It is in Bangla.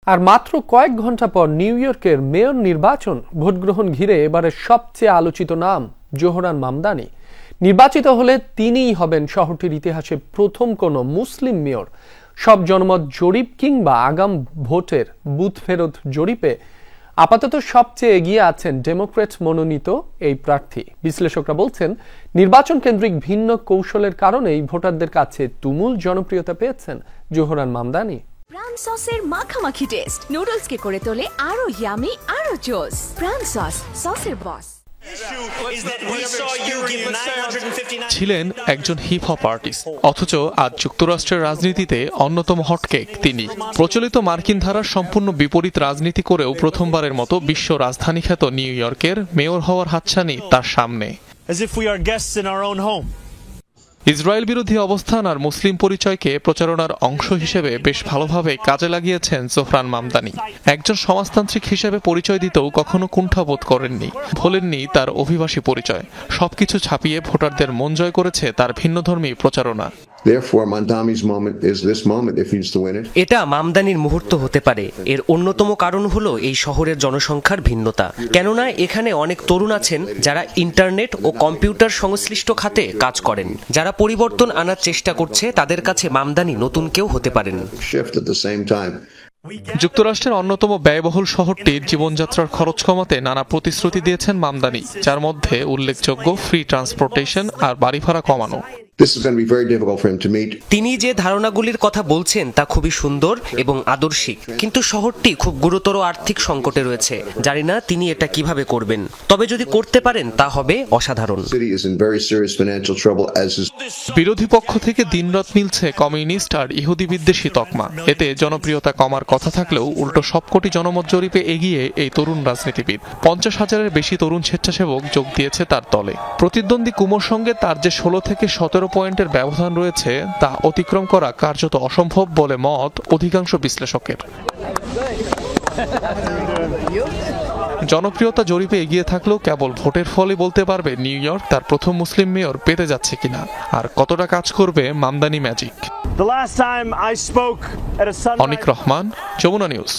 আর মাত্র কয়েক ঘন্টা পর নিউ ইয়র্কের মেয়র নির্বাচন ভোটগ্রহণ ঘিরে এবারের সবচেয়ে আলোচিত নাম জোহরান মামদানি। নির্বাচিত হলে তিনিই হবেন শহরটির ইতিহাসে প্রথম কোনো মুসলিম মেয়র। সব জনমত জরিপ কিংবা আগাম ভোটের বুথ ফেরত জরিপে আপাতত সবচেয়ে এগিয়ে আছেন ডেমোক্র্যাট মনোনীত এই প্রার্থী। বিশ্লেষকরা বলছেন, নির্বাচন কেন্দ্রিক ভিন্ন কৌশলের কারণেই ভোটারদের কাছে তুমুল জনপ্রিয়তা পেয়েছেন জোহরান মামদানি। প্রাণ সসের মাখামাখি টেস্ট নুডলসকে করে তোলে আরো ইয়ামি আরো জোস। প্রাণ সস, সসের বস। ছিলেন একজন হিপ হপ আর্টিস্ট, অথচ আজ যুক্তরাষ্ট্রের রাজনীতিতে অন্যতম হটকেক তিনি। প্রচলিত মার্কিন ধারার সম্পূর্ণ বিপরীত রাজনীতি করেও প্রথমবারের মতো বিশ্ব রাজধানী খ্যাত নিউ ইয়র্কের মেয়র হওয়ার হাতছানি তার সামনে। ইসরায়েল বিরোধী অবস্থান আর মুসলিম পরিচয়কে প্রচারণার অংশ হিসেবে বেশ ভালোভাবে কাজে লাগিয়েছেন জোহরান মামদানি। একজন সমাজতান্ত্রিক হিসেবে পরিচয় দিতেও কখনো কুণ্ঠাবোধ করেননি, ভোলেননি তার অভিবাসী পরিচয়। সবকিছু ছাপিয়ে ভোটারদের মন জয় করেছে তার ভিন্নধর্মী প্রচারণা। এটা মামদানির মুহূর্ত হতে পারে। এর অন্যতম কারণ হলো এই শহরের জনসংখ্যার ভিন্নতা। কেননা এখানে অনেক তরুণ আছেন যারা ইন্টারনেট ও কম্পিউটার সংশ্লিষ্ট খাতে কাজ করেন, যারা পরিবর্তন আনার চেষ্টা করছে। তাদের কাছে মামদানি নতুন কেউ হতে পারেন। যুক্তরাষ্ট্রের অন্যতম ব্যয়বহুল শহরটির জীবনযাত্রার খরচ কমাতে নানা প্রতিশ্রুতি দিয়েছেন মামদানি, যার মধ্যে উল্লেখযোগ্য ফ্রি ট্রান্সপোর্টেশন আর বাড়ি ভাড়া কমানো। তিনি যে ধারণাগুলির কথা বলছেন তা খুবই সুন্দর এবং আদর্শিক, কিন্তু শহরটি খুব গুরুতর আর্থিক সংকটে রয়েছে। জানি না তিনি এটা কিভাবে করবেন, তবে যদি করতে পারেন তা হবে অসাধারণ। বিরোধী পক্ষ থেকে দিনরাত মিলছে কমিউনিস্ট আর ইহুদি বিদ্বেষী তকমা। এতে জনপ্রিয়তা কমার কথা থাকলেও উল্টো সবকটি জনমত জরিপে এগিয়ে এই তরুণ রাজনীতিবিদ। 50,000-এর বেশি তরুণ স্বেচ্ছাসেবক যোগ দিয়েছে তার দলে। প্রতিদ্বন্দ্বী কুমোর সঙ্গে তার যে 16 থেকে 17 পয়েন্টের ব্যবধান রয়েছে তা অতিক্রম করা কার্যত অসম্ভব বলে মত অধিকাংশ বিশ্লেষকের। জনপ্রিয়তা জরিপে এগিয়ে থাকলেও কেবল ভোটের ফলে বলতে পারবে নিউ ইয়র্ক তার প্রথম মুসলিম মেয়র পেতে যাচ্ছে কিনা, আর কতটা কাজ করবে মামদানি ম্যাজিক। অনিক রহমান, যমুনা নিউজ।